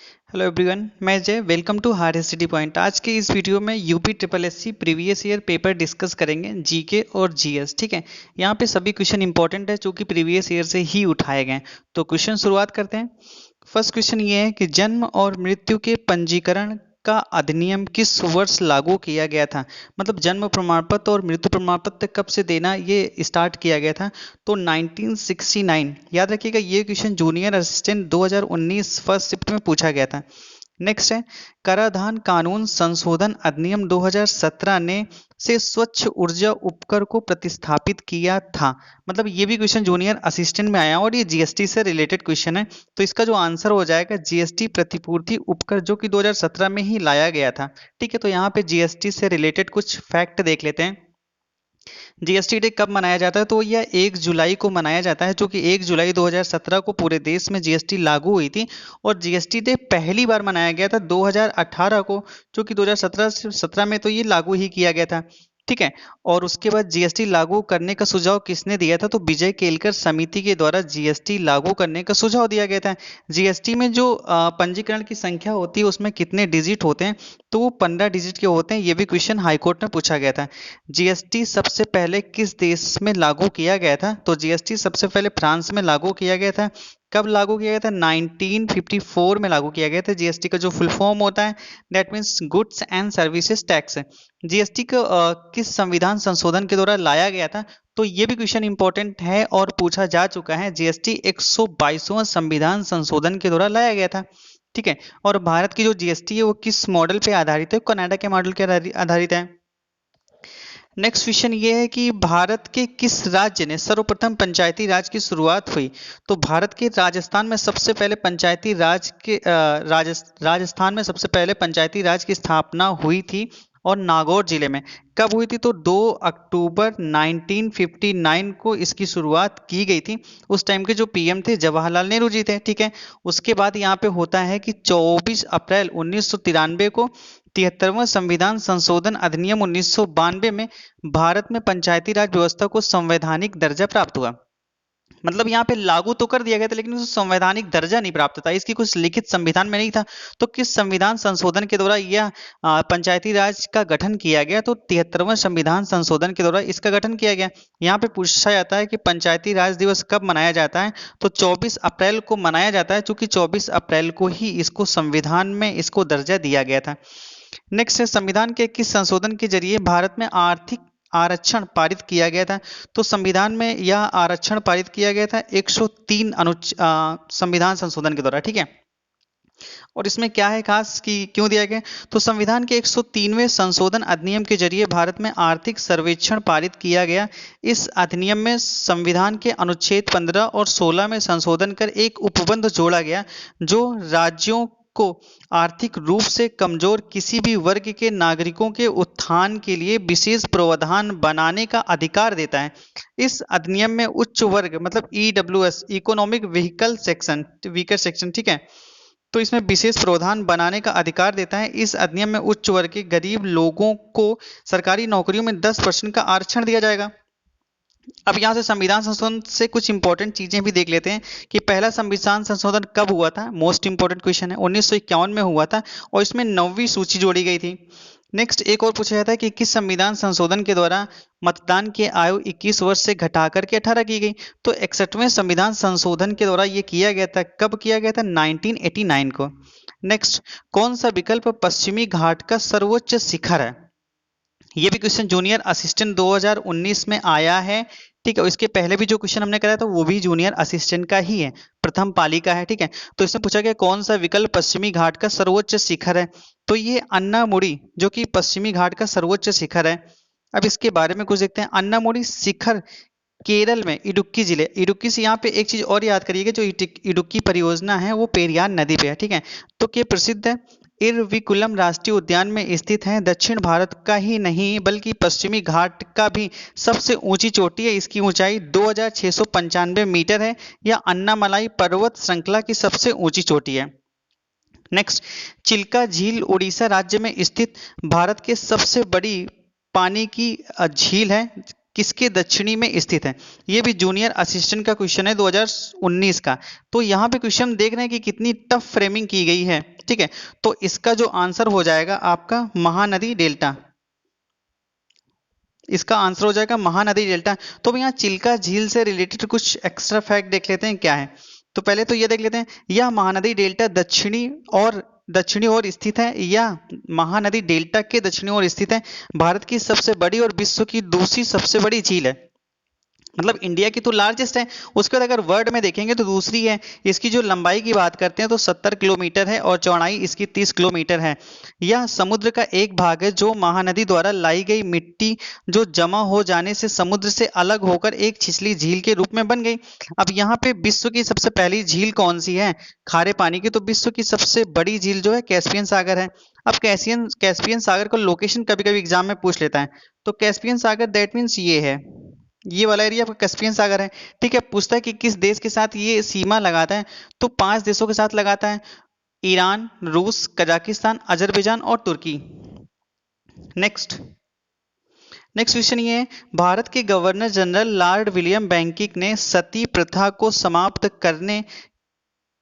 Hello everyone, मैं Jay. Welcome to higher city point. आज के इस वीडियो में UP triple SC previous year paper discuss करेंगे, जीके और जीएस। ठीक है, यहाँ पे सभी क्वेश्चन इंपॉर्टेंट है जो कि प्रीवियस ईयर से ही उठाए गए हैं। तो क्वेश्चन शुरुआत करते हैं। फर्स्ट क्वेश्चन ये है कि जन्म और मृत्यु के पंजीकरण का अधिनियम किस वर्ष लागू किया गया था। मतलब जन्म प्रमाण पत्र और मृत्यु प्रमाण पत्र कब से देना ये स्टार्ट किया गया था। तो 1969। याद रखिएगा, ये question junior assistant 2019 first shift में पूछा गया था। नेक्स्ट है, कराधान कानून संशोधन अधिनियम 2017 ने से स्वच्छ ऊर्जा उपकर को प्रतिस्थापित किया था। मतलब ये भी क्वेश्चन जूनियर असिस्टेंट में आया और ये जीएसटी से रिलेटेड क्वेश्चन है। तो इसका जो आंसर हो जाएगा जीएसटी प्रतिपूर्ति उपकर, जो कि 2017 में ही लाया गया था। ठीक है, तो यहाँ पे जीएसटी से रिलेटेड कुछ फैक्ट देख लेते हैं। जीएसटी डे कब मनाया जाता है, तो यह 1 जुलाई को मनाया जाता है, जो कि 1 जुलाई 2017 को पूरे देश में जीएसटी लागू हुई थी। और जीएसटी डे पहली बार मनाया गया था 2018 को, जो कि 2017 में तो ये लागू ही किया गया था। ठीक है, और उसके बाद जीएसटी लागू करने का सुझाव किसने दिया था, तो विजय केलकर समिति के द्वारा जीएसटी लागू करने का सुझाव दिया गया था। जीएसटी में जो पंजीकरण की संख्या होती है उसमें कितने डिजिट होते हैं, तो वो 15 डिजिट के होते हैं। ये भी क्वेश्चन हाईकोर्ट में पूछा गया था। जीएसटी सबसे पहले किस देश में लागू किया गया था, तो जीएसटी सबसे पहले फ्रांस में लागू किया गया था। कब लागू किया गया था, 1954 में लागू किया गया था। जीएसटी का जो फुल फॉर्म होता है that means goods and services tax. GST को किस संविधान संशोधन के द्वारा लाया गया था, तो ये भी क्वेश्चन इंपॉर्टेंट है और पूछा जा चुका है। जीएसटी 122वां संविधान संशोधन के द्वारा लाया गया था। ठीक है, और भारत की जो जीएसटी है वो किस मॉडल पे आधारित है, कनाडा के मॉडल के आधारित है। नेक्स्ट क्वेश्चन ये है कि भारत के किस राज्य ने सर्वप्रथम पंचायती राज की शुरुआत हुई, तो भारत के राजस्थान में सबसे पहले पंचायती राज के राजस्थान में सबसे पहले पंचायती राज की स्थापना हुई थी। और नागौर जिले में कब हुई थी, तो 2 अक्टूबर 1959 को इसकी शुरुआत की गई थी। उस टाइम के जो पीएम थे जवाहरलाल नेहरू जी थे। ठीक है, उसके बाद यहाँ पे होता है कि 24 अप्रैल 1993 को 73वां संविधान संशोधन अधिनियम 1992 में भारत में पंचायती राज व्यवस्था को संवैधानिक दर्जा प्राप्त हुआ। मतलब यहाँ पे लागू तो कर दिया गया था लेकिन उसे संवैधानिक दर्जा नहीं प्राप्त था, इसकी कुछ लिखित संविधान में नहीं था। तो किस संविधान संशोधन के द्वारा यह पंचायती राज का गठन किया गया, तो 73वां संविधान संशोधन के द्वारा इसका गठन किया गया। यहाँ पे पूछा जाता है कि पंचायती राज दिवस कब मनाया जाता है, तो 24 अप्रैल को मनाया जाता है, क्योंकि 24 अप्रैल को ही इसको संविधान में इसको दर्जा दिया गया था। नेक्स्ट है, संविधान के किस संशोधन के जरिए भारत में आर्थिक आरक्षण पारित किया गया था, तो संविधान में यह आरक्षण पारित किया गया था 103 संविधान संशोधन के द्वारा। ठीक है, और इसमें क्या है खास कि क्यों दिया गया, तो संविधान के 103वें संशोधन अधिनियम के जरिए भारत में आर्थिक सर्वेक्षण पारित किया गया। इस अधिनियम में संविधान के अनुच्छेद 15 और 16 में संशोधन कर एक उपबंध जोड़ा गया, जो राज्यों को आर्थिक रूप से कमजोर किसी भी वर्ग के नागरिकों के उत्थान के लिए विशेष प्रावधान बनाने का अधिकार देता है। इस अधिनियम में उच्च वर्ग मतलब EWS, economic vehicle section, weaker section, ठीक है, तो इसमें विशेष प्रावधान बनाने का अधिकार देता है। इस अधिनियम में उच्च वर्ग के गरीब लोगों को सरकारी नौकरियों में 10% का आरक्षण दिया जाएगा। अब यहाँ से संविधान संशोधन से कुछ इंपॉर्टेंट चीजें भी देख लेते हैं कि पहला संविधान संशोधन कब हुआ था। मोस्ट इंपॉर्टेंट क्वेश्चन है, 1951 में हुआ था और इसमें 9वीं सूची जोड़ी गई थी। नेक्स्ट एक और पूछा जाता है कि किस संविधान संशोधन के द्वारा मतदान की आयु 21 वर्ष से घटाकर के 18 की गई, तो 61वें संविधान संशोधन के द्वारा ये किया गया था। कब किया गया था, 1989 को। नेक्स्ट, कौन सा विकल्प पश्चिमी घाट का सर्वोच्च शिखर है, ये भी क्वेश्चन जूनियर असिस्टेंट 2019 में आया है। ठीक है, इसके पहले भी जो क्वेश्चन हमने कराया था वो भी जूनियर असिस्टेंट का ही है, प्रथम पाली का है। ठीक है, तो इसमें पूछा गया कौन सा विकल्प पश्चिमी घाट का सर्वोच्च शिखर है, तो ये अन्नामुड़ी जो कि पश्चिमी घाट का सर्वोच्च शिखर है। अब इसके बारे में कुछ देखते हैं। अन्नामुड़ी शिखर केरल में इडुक्की जिले, इडुक्की से यहाँ पे एक चीज और याद करिएगा, जो इडुक्की परियोजना है वो पेरियार नदी पे है। ठीक है, तो क्या प्रसिद्ध है, इरविकुलम राष्ट्रीय उद्यान में स्थित है। दक्षिण भारत का ही नहीं बल्कि पश्चिमी घाट का भी सबसे ऊंची चोटी है। इसकी ऊंचाई 2695 मीटर है। यह अन्नामलाई पर्वत श्रृंखला की सबसे ऊंची चोटी है। नेक्स्ट, चिल्का झील उड़ीसा राज्य में स्थित भारत के सबसे बड़ी पानी की झील है। किसके दक्षिणी में स्थित है, ये भी जूनियर असिस्टेंट का क्वेश्चन है 2019 का। तो यहाँ पे क्वेश्चन देख रहे हैं कि कितनी टफ फ्रेमिंग की गई है। ठीक है। तो इसका जो आंसर हो जाएगा आपका महानदी डेल्टा, इसका आंसर हो जाएगा महानदी डेल्टा। तो यहाँ चिल्का झील से रिलेटेड कुछ एक्स्ट्रा फैक्ट देख लेते हैं क्या है। तो पहले तो ये देख लेते हैं, यह महानदी डेल्टा दक्षिणी ओर स्थित है, या महानदी डेल्टा के दक्षिणी ओर स्थित है, भारत की सबसे बड़ी और विश्व की दूसरी सबसे बड़ी झील है। मतलब इंडिया की तो लार्जेस्ट है, उसके बाद अगर वर्ल्ड में देखेंगे तो दूसरी है। इसकी जो लंबाई की बात करते हैं तो 70 किलोमीटर है और चौड़ाई इसकी 30 किलोमीटर है। यह समुद्र का एक भाग है जो महानदी द्वारा लाई गई मिट्टी जो जमा हो जाने से समुद्र से अलग होकर एक छिछली झील के रूप में बन गई। अब यहाँ पे विश्व की सबसे पहली झील कौन सी है खारे पानी की, तो विश्व की सबसे बड़ी झील जो है कैस्पियन सागर है। अब कैस्पियन सागर का लोकेशन कभी कभी एग्जाम में पूछ लेता है, तो कैस्पियन सागर दैट मीन्स ये है, ये वाला एरिया आपका कैस्पियन सागर है। ठीक है, पूछता है कि किस देश के साथ ये सीमा लगाता है, तो 5 देशों के साथ लगाता है, ईरान, रूस, कजाकिस्तान, अजरबैजान और तुर्की। नेक्स्ट क्वेश्चन ये है, भारत के governor general Lord William Bentinck ने सती प्रथा को समाप्त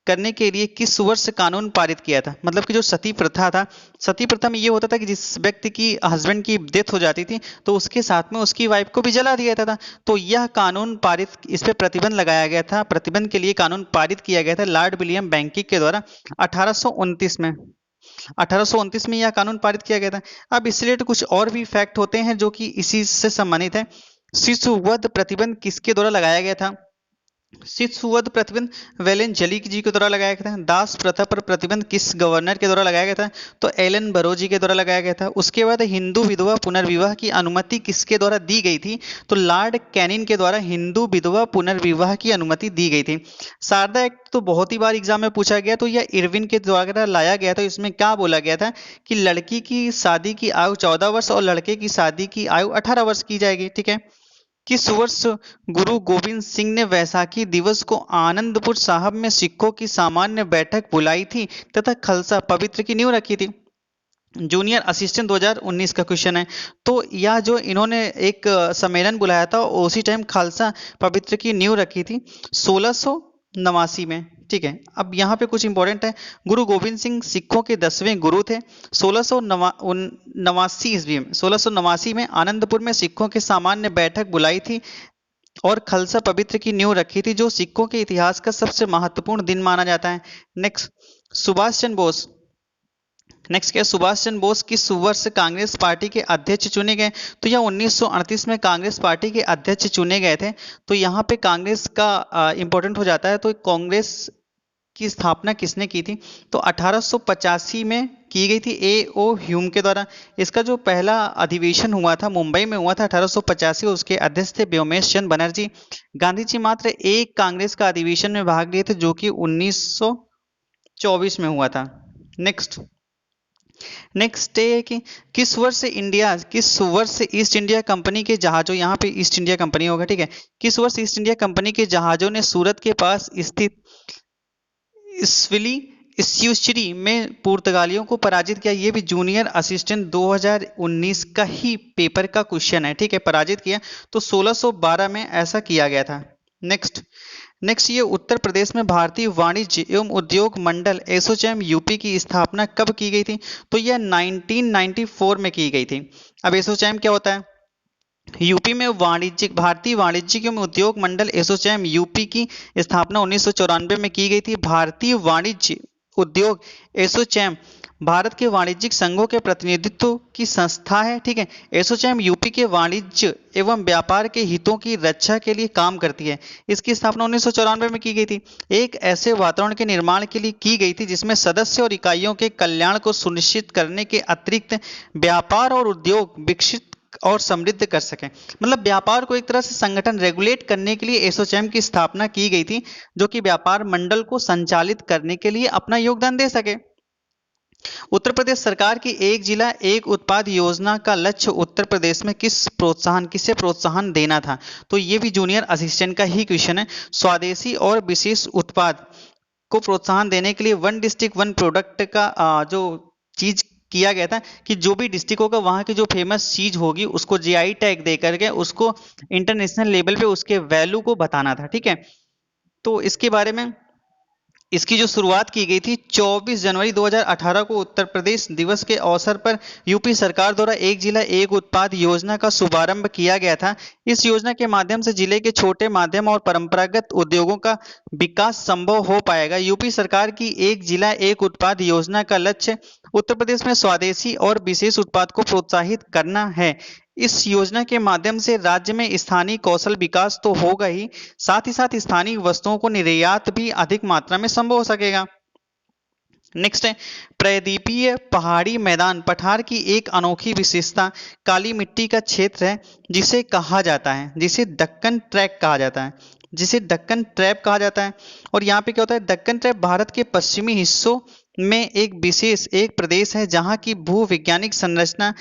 करने के लिए किस वर्ष कानून पारित किया था। मतलब कि जो सती प्रथा था, सती प्रथा में ये होता था कि जिस व्यक्ति की हस्बैंड की डेथ हो जाती थी तो उसके साथ में उसकी वाइफ को भी जला दिया जाता था। तो यह कानून पारित, इस पे प्रतिबंध लगाया गया था, प्रतिबंध के लिए कानून पारित किया गया था लॉर्ड विलियम बेंटिक के द्वारा 1829 में। 1829 में यह कानून पारित किया गया था। अब इससे रिलेटेड कुछ और भी फैक्ट होते हैं जो कि इसी से संबंधित है। शिशुवध प्रतिबंध किसके द्वारा लगाया गया था। शिशुवध प्रतिबंध वेलेंजली जी के द्वारा लगाया गया था। दास प्रथा पर प्रतिबंध किस गवर्नर के द्वारा लगाया गया था, तो एलन बरो जी के द्वारा लगाया गया था। उसके बाद हिंदू विधवा पुनर्विवाह की अनुमति किसके द्वारा दी गई थी, तो लॉर्ड कैनिंग के द्वारा हिंदू विधवा पुनर्विवाह की अनुमति दी गई थी। शारदा एक्ट तो बहुत ही बार एग्जाम में पूछा गया, तो यह इरविन के द्वारा लाया गया था। इसमें क्या बोला गया था कि लड़की की शादी की आयु 14 वर्ष और लड़के की शादी की आयु 18 वर्ष की जाएगी। ठीक है, किस वर्ष गुरु गोविंद सिंह ने वैसाखी दिवस को आनंदपुर साहब में सिखों की सामान्य बैठक बुलाई थी तथा खालसा पवित्र की नींव रखी थी। जूनियर असिस्टेंट 2019 का क्वेश्चन है। तो यह जो इन्होंने एक सम्मेलन बुलाया था उसी टाइम खालसा पवित्र की नींव रखी थी 1689 में। ठीक है, अब यहाँ पे कुछ इंपॉर्टेंट है। गुरु गोविंद सिंह सिखों के 10वें गुरु थे। 1689 ईस्वी में 1689 में आनंदपुर में सिखों की सामान्य बैठक बुलाई थी और खालसा पवित्र की नींव रखी थी, जो सिखों के इतिहास का सबसे महत्वपूर्ण दिन माना जाता है। नेक्स्ट, सुभाष चंद्र बोस। नेक्स्ट क्या, सुभाष चंद्र बोस किस वर्ष कांग्रेस पार्टी के अध्यक्ष चुने गए, तो यह 1938 में कांग्रेस पार्टी के अध्यक्ष चुने गए थे। तो यहाँ पे कांग्रेस का इंपॉर्टेंट हो जाता है। तो कांग्रेस की स्थापना किसने की थी, तो 1885 में की गई थी A.O. ह्यूम के द्वारा। इसका जो पहला अधिवेशन हुआ था मुंबई में हुआ था 1885, उसके अध्यक्ष थे व्योमेश चंद्र बनर्जी। गांधी जी मात्र एक कांग्रेस का अधिवेशन में भाग लिए थे जो कि 1924 में हुआ था। नेक्स्ट है कि किस वर्ष से ईस्ट इंडिया कंपनी के जहाजों, यहाँ पे ईस्ट इंडिया कंपनी होगा, ठीक है, किस वर्ष ईस्ट इंडिया कंपनी के जहाजों ने सूरत के पास स्थित इस्यूश्री में पुर्तगालियों को पराजित किया। ये भी जूनियर असिस्टेंट 2019 का ही पेपर का क्वेश्चन है। ठीक है, पराजित किया तो 1612 में ऐसा किया गया था। नेक्स्ट, ये उत्तर प्रदेश में भारतीय वाणिज्य एवं उद्योग मंडल एसोचैम यूपी की स्थापना कब की गई थी, तो यह 1994 में की गई थी। अब एसोचैम क्या होता है, यूपी में भारतीय वाणिज्यिक एवं उद्योग मंडल एसोचैम यूपी की स्थापना 1994 में की गई थी। भारतीय वाणिज्य उद्योग एसोचैम भारत के वाणिज्यिक संघों के प्रतिनिधित्व की संस्था है। ठीक है, एसोचैम यूपी के वाणिज्य एवं व्यापार के हितों की रक्षा के लिए काम करती है। इसकी स्थापना 1994 में की गई थी। एक ऐसे वातावरण के निर्माण के लिए की गई थी जिसमें सदस्य और इकाइयों के कल्याण को सुनिश्चित करने के अतिरिक्त व्यापार और उद्योग विकसित और समृद्ध कर सकें। मतलब व्यापार को एक तरह से संगठन रेगुलेट करने के लिए एसोचैम की स्थापना की गई थी, जो कि व्यापार मंडल को संचालित करने के लिए अपना योगदान दे सके। उत्तर प्रदेश सरकार की एक जिला एक उत्पाद योजना का लक्ष्य उत्तर प्रदेश में किसे प्रोत्साहन देना था, तो ये भी जूनियर असिस्टेंट का ही क्वेश्चन है। स्वदेशी और विशेष उत्पाद को प्रोत्साहन देने के लिए वन डिस्ट्रिक्ट वन प्रोडक्ट का जो चीज किया गया था कि जो भी डिस्ट्रिक्ट होगा वहां की जो फेमस चीज होगी उसको जीआई टैग दे करके उसको इंटरनेशनल लेवल पे उसके वैल्यू को बताना था। ठीक है, तो इसके बारे में इसकी जो शुरुआत की गई थी 24 जनवरी 2018 को उत्तर प्रदेश दिवस के अवसर पर यूपी सरकार द्वारा एक जिला एक उत्पाद योजना का शुभारंभ किया गया था। इस योजना के माध्यम से जिले के छोटे माध्यम और परंपरागत उद्योगों का विकास संभव हो पाएगा। यूपी सरकार की एक जिला एक उत्पाद योजना का लक्ष्य उत्तर प्रदेश में स्वदेशी और विशेष उत्पाद को प्रोत्साहित करना है। इस योजना के माध्यम से राज्य में स्थानीय कौशल विकास तो होगा ही, साथ ही साथ स्थानीय वस्तुओं को निर्यात भी अधिक मात्रा में संभव हो सकेगा। नेक्स्ट है प्रायद्वीपीय पहाड़ी मैदान पठार की एक अनोखी विशेषता काली मिट्टी का क्षेत्र है जिसे दक्कन ट्रैक कहा जाता है और यहाँ पे क्या होता है, दक्कन ट्रैप भारत के पश्चिमी हिस्सों में एक प्रदेश है जहाँ की भूविज्ञानिक संरचना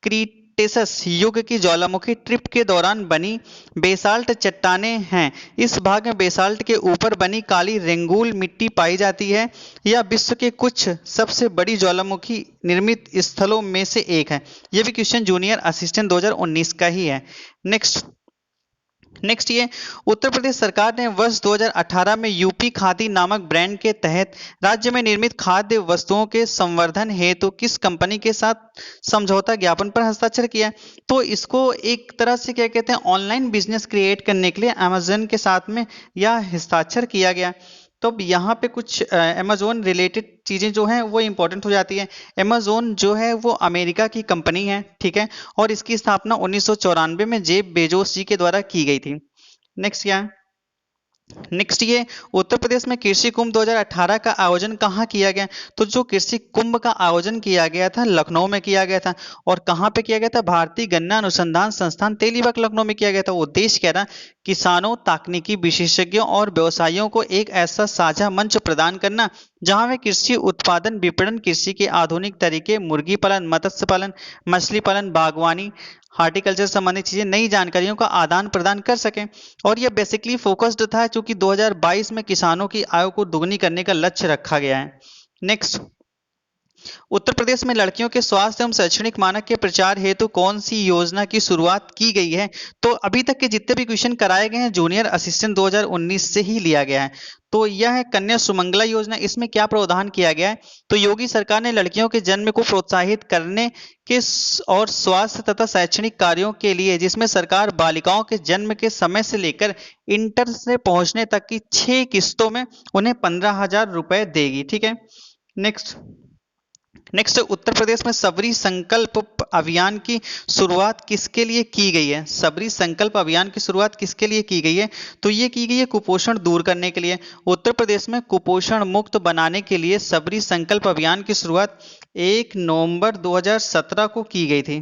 क्रीटेसस युग की ज्वालामुखी ट्रिप के दौरान बनी बेसाल्ट चट्टानें हैं। इस भाग में बेसाल्ट के ऊपर बनी काली रेंगुल मिट्टी पाई जाती है। यह विश्व के कुछ सबसे बड़ी ज्वालामुखी निर्मित स्थलों में से एक है। यह भी क्वेश्चन जूनियर असिस्टेंट 2019 का ही है। नेक्स्ट ये उत्तर प्रदेश सरकार ने वर्ष 2018 में यूपी खादी नामक ब्रांड के तहत राज्य में निर्मित खाद्य वस्तुओं के संवर्धन हेतु किस कंपनी के साथ समझौता ज्ञापन पर हस्ताक्षर किया। तो इसको एक तरह से क्या कहते हैं, ऑनलाइन बिजनेस क्रिएट करने के लिए अमेजन के साथ में यह हस्ताक्षर किया गया। तो अब यहाँ पे कुछ अमेजोन रिलेटेड चीज़ें जो हैं वो इंपॉर्टेंट हो जाती है। अमेजोन जो है वो अमेरिका की कंपनी है, ठीक है, और इसकी स्थापना 1994 में जेफ बेजोस जी के द्वारा की गई थी। नेक्स्ट क्या है, नेक्स्ट ये उत्तर प्रदेश में कृषि कुंभ 2018 का आयोजन कहाँ किया गया। तो जो कृषि कुंभ का आयोजन किया गया था लखनऊ में किया गया था। और कहाँ पे किया गया था, भारतीय गन्ना अनुसंधान संस्थान तेलीबाग लखनऊ में किया गया था। उद्देश्य क्या था, किसानों, तकनीकी विशेषज्ञों और व्यवसायियों को एक ऐसा साझा मंच प्रदान करना जहां वे कृषि उत्पादन, विपणन, कृषि के आधुनिक तरीके, मुर्गी पालन, मत्स्य पालन, मछली पालन, बागवानी, हार्टिकल्चर संबंधित चीजें, नई जानकारियों का आदान प्रदान कर सकें। और यह बेसिकली फोकस्ड था क्योंकि 2022 में किसानों की आय को दुगनी करने का लक्ष्य रखा गया है। नेक्स्ट, उत्तर प्रदेश में लड़कियों के स्वास्थ्य एवं शैक्षणिक मानक के प्रचार हेतु कौन सी योजना की शुरुआत की गई है। तो अभी तक के जितने भी क्वेश्चन कराए गए हैं जूनियर असिस्टेंट 2019 से ही लिया गया है। तो यह है कन्या सुमंगला योजना। इसमें क्या प्रावधान किया गया है, तो योगी सरकार ने लड़कियों के जन्म को प्रोत्साहित करने के और स्वास्थ्य तथा शैक्षणिक कार्यों के लिए, जिसमें सरकार बालिकाओं के जन्म के समय से लेकर इंटर से पहुंचने तक की 6 किस्तों में उन्हें 15,000 रुपए देगी, ठीक है। नेक्स्ट उत्तर प्रदेश में सबरी संकल्प अभियान की शुरुआत किसके लिए की गई है। सबरी संकल्प अभियान की शुरुआत किसके लिए की गई है, तो ये की गई है कुपोषण दूर करने के लिए। उत्तर प्रदेश में कुपोषण मुक्त बनाने के लिए सबरी संकल्प अभियान की शुरुआत 1 नवंबर 2017 को की गई थी,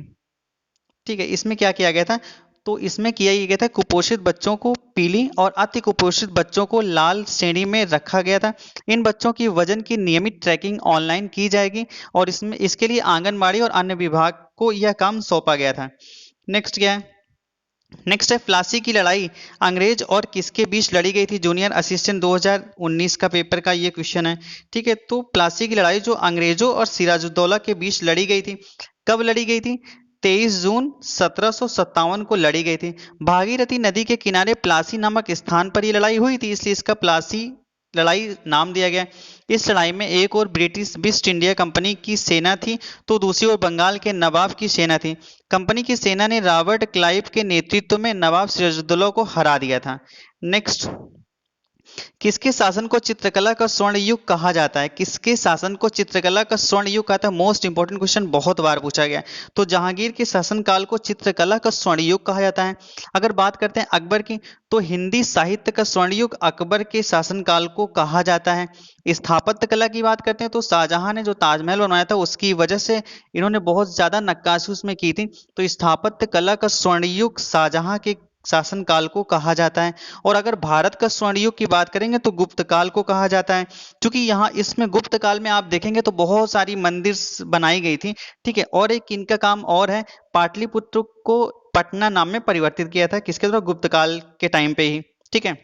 ठीक है। इसमें क्या किया गया था, तो इसमें किया गया था कुपोषित बच्चों को पीली और अति कुपोषित बच्चों को लाल श्रेणी में रखा गया था। इन बच्चों की वजन की नियमित ट्रैकिंग ऑनलाइन की जाएगी और इसके लिए आंगनबाड़ी और अन्य विभाग को यह काम सौंपा गया था। नेक्स्ट क्या है, नेक्स्ट है प्लासी की लड़ाई अंग्रेज और किसके बीच लड़ी गई थी। जूनियर असिस्टेंट 2019 का पेपर का ये क्वेश्चन है, ठीक है। तो प्लासी की लड़ाई जो अंग्रेजों और सिराजुद्दौला के बीच लड़ी गई थी, कब लड़ी गई थी, 23 जून 1757 को लड़ी गई थी। भागीरथी नदी के किनारे प्लासी नामक स्थान पर यह लड़ाई हुई थी, इसलिए इसका प्लासी लड़ाई नाम दिया गया। इस लड़ाई में एक और ब्रिटिश ईस्ट इंडिया कंपनी की सेना थी तो दूसरी ओर बंगाल के नवाब की सेना थी। कंपनी की सेना ने रॉबर्ट क्लाइव के नेतृत्व में नवाब सिराजुद्दौला को हरा दिया था। नेक्स्ट, किसके शासन को चित्रकला का स्वर्ण युग कहा जाता है। किसके शासन को चित्रकला का स्वर्ण युग कहा था, मोस्ट इंपोर्टेंट क्वेश्चन बहुत बार पूछा गया। तो जहांगीर के शासनकाल को चित्रकला का स्वर्ण युग कहा जाता है। अगर बात करते हैं अकबर की, तो हिंदी साहित्य का स्वर्ण युग अकबर के शासनकाल को कहा जाता है। स्थापत्य कला की बात करते हैं तो शाहजहां ने जो ताजमहल बनवाया था उसकी वजह से इन्होंने बहुत ज्यादा नक्काशी उसमें की थी। तो स्थापत्य कला का स्वर्ण युग शाहजहां के शासनकाल को कहा जाता है। और अगर भारत का स्वर्ण युग की बात करेंगे तो गुप्त काल को कहा जाता है, क्योंकि यहाँ इसमें गुप्त काल में आप देखेंगे तो बहुत सारी मंदिर बनाई गई थी, ठीक है। और एक इनका काम और है, पाटलिपुत्र को पटना नाम में परिवर्तित किया था, किसके द्वारा, गुप्त काल के टाइम पे ही, ठीक है।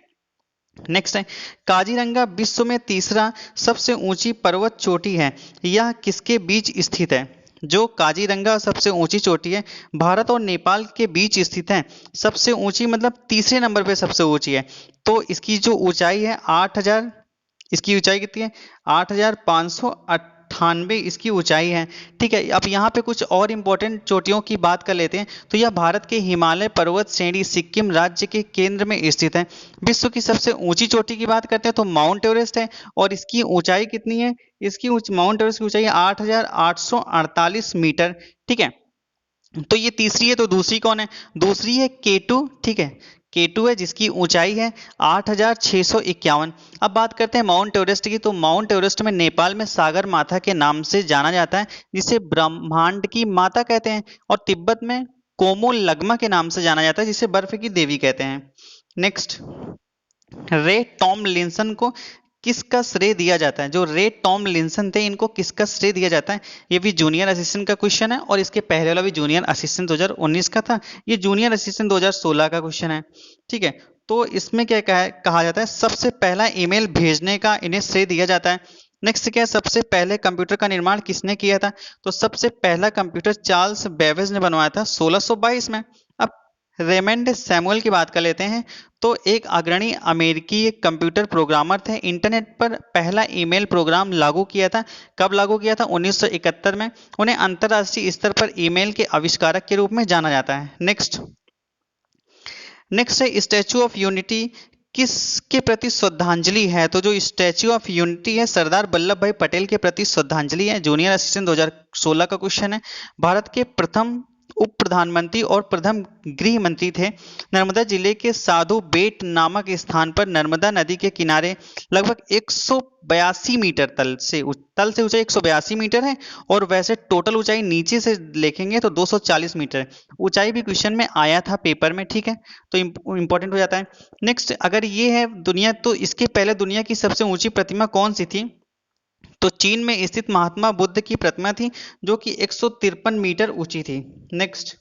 नेक्स्ट है काजीरंगा विश्व में तीसरा सबसे ऊंची पर्वत चोटी है, यह किसके बीच स्थित है। जो काजीरंगा सबसे ऊंची चोटी है भारत और नेपाल के बीच स्थित है। सबसे ऊंची मतलब तीसरे नंबर पे सबसे ऊंची है। तो इसकी जो ऊंचाई है इसकी ऊंचाई कितनी है? 8,598 इसकी ऊंचाई है। ठीक है, अब यहाँ पे कुछ और इंपॉर्टेंट चोटियों की बात कर लेते हैं। तो यह भारत के हिमालय पर्वत श्रेणी सिक्किम राज्य के केंद्र में स्थित है। विश्व की सबसे ऊंची चोटी की बात करते हैं तो माउंट एवरेस्ट है, और इसकी ऊंचाई कितनी है? इसकी माउंट एवरेस्ट की ऊंचाई 8,848 मीटर। ठीक है, तो ये तीसरी है। तो दूसरी कौन है? दूसरी है K2। ठीक है, K2 है जिसकी ऊंचाई है 8,651। अब बात करते हैं माउंट एवरेस्ट की। तो माउंट एवरेस्ट में नेपाल में सागर माथा के नाम से जाना जाता है, जिसे ब्रह्मांड की माता कहते हैं, और तिब्बत में कोमो लगमा के नाम से जाना जाता है, जिसे बर्फ की देवी कहते हैं। नेक्स्ट, रे टॉमलिंसन को किसका श्रेय दिया जाता है? जो रे टॉमलिंसन थे, इनको किसका श्रेय दिया जाता है? ये भी जूनियर असिस्टेंट का क्वेश्चन है, और इसके पहले वाला भी जूनियर असिस्टेंट 2019 का था। ये जूनियर असिस्टेंट 2016 का क्वेश्चन है। ठीक है, तो इसमें क्या कहा जाता है? सबसे पहला ईमेल भेजने का इन्हें श्रेय दिया जाता है। नेक्स्ट क्या है? सबसे पहले कंप्यूटर का निर्माण किसने किया था? तो सबसे पहला कंप्यूटर चार्ल्स बेबेज ने बनवाया था 1622 में। अब रेमंड सैमुअल की बात कर लेते हैं। तो एक अग्रणी अमेरिकी कंप्यूटर प्रोग्रामर थे। इंटरनेट पर पहला ईमेल प्रोग्राम लागू किया था। कब लागू किया था? 1971 में। उन्हें अंतरराष्ट्रीय स्तर पर ईमेल के आविष्कारक के रूप में जाना जाता है। नेक्स्ट है स्टैचू ऑफ यूनिटी किसके प्रति श्रद्धांजलि है? तो जो स्टैचू ऑफ यूनिटी है, सरदार वल्लभ भाई पटेल के प्रति श्रद्धांजलि है। जूनियर असिस्टेंट 2016 का क्वेश्चन है। भारत के प्रथम उप प्रधानमंत्री और प्रथम गृह मंत्री थे। नर्मदा जिले के साधु बेट नामक स्थान पर नर्मदा नदी के किनारे लगभग 182 मीटर तल से ऊंचाई 182 मीटर है, और वैसे टोटल ऊंचाई नीचे से देखेंगे तो 240 मीटर है। ऊंचाई भी क्वेश्चन में आया था पेपर में। ठीक है, तो इंपॉर्टेंट हो जाता है। नेक्स्ट, अगर ये है दुनिया, तो इसके पहले दुनिया की सबसे ऊंची प्रतिमा कौन सी थी? तो चीन में स्थित महात्मा बुद्ध की प्रतिमा थी, जो कि 153 मीटर ऊंची थी। नेक्स्ट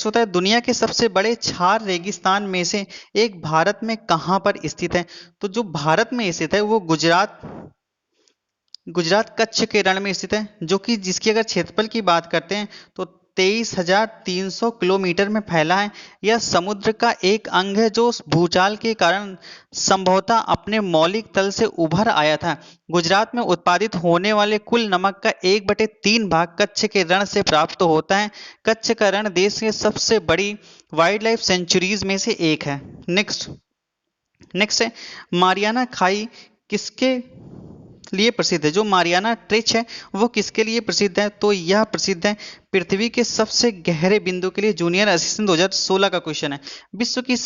होता है दुनिया के सबसे बड़े क्षार रेगिस्तान में से एक भारत में कहां पर स्थित है? तो जो भारत में स्थित है वो गुजरात कच्छ के रण में स्थित है, जो कि जिसकी अगर क्षेत्रफल की बात करते हैं तो 23,300 किलोमीटर में फैला है। यह समुद्र का एक अंग है जो भूचाल के कारण संभवतः अपने मौलिक तल से उभर आया था। गुजरात में उत्पादित होने वाले कुल नमक का 1/3 भाग कच्छ के रण से प्राप्त होता है। कच्छ का रण देश के सबसे बड़ी वाइल्ड लाइफ सेंचुरीज में से एक है। नेक्स्ट है मारियाना खाई किसके लिए प्रसिद्ध है? जो मारियाना ट्रेच है वो किसके लिए प्रसिद्ध है? तो यह प्रसिद्ध है पृथ्वी के सबसे गहरे बिंदु के लिए। जूनियर असिस्टेंट 2016 का क्वेश्चन है। विश्व की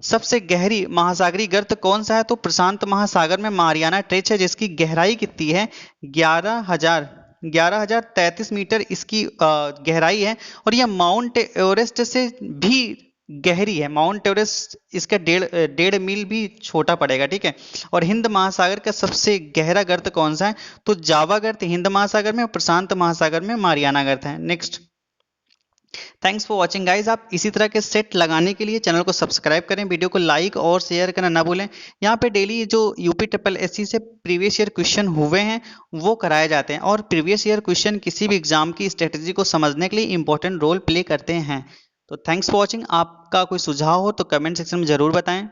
सबसे गहरी महासागरीय गर्त कौन सा है? तो प्रशांत महासागर में मारियाना ट्रेच है, जिसकी गहराई कितनी है? 11,033 मीटर इसकी गहराई है, और यह माउंट एवरेस्ट से भी गहरी है। माउंट एवरेस्ट इसका 1.5 मील भी छोटा पड़ेगा। ठीक है, और हिंद महासागर का सबसे गहरा गर्त कौन सा है? तो जावा गर्त हिंद महासागर में, और प्रशांत महासागर में मारियाना गर्त है। Next, thanks for watching guys. आप इसी तरह के सेट लगाने के लिए चैनल को सब्सक्राइब करें, वीडियो को लाइक और शेयर करना ना भूलें। यहाँ पे डेली जो यूपी ट्रिपल एससी से प्रीवियस ईयर क्वेश्चन हुए हैं वो कराए जाते हैं, और प्रीवियस ईयर क्वेश्चन किसी भी एग्जाम की स्ट्रेटेजी को समझने के लिए इंपॉर्टेंट रोल प्ले करते हैं। तो थैंक्स फॉर वॉचिंग। आपका कोई सुझाव हो तो कमेंट सेक्शन में जरूर बताएं।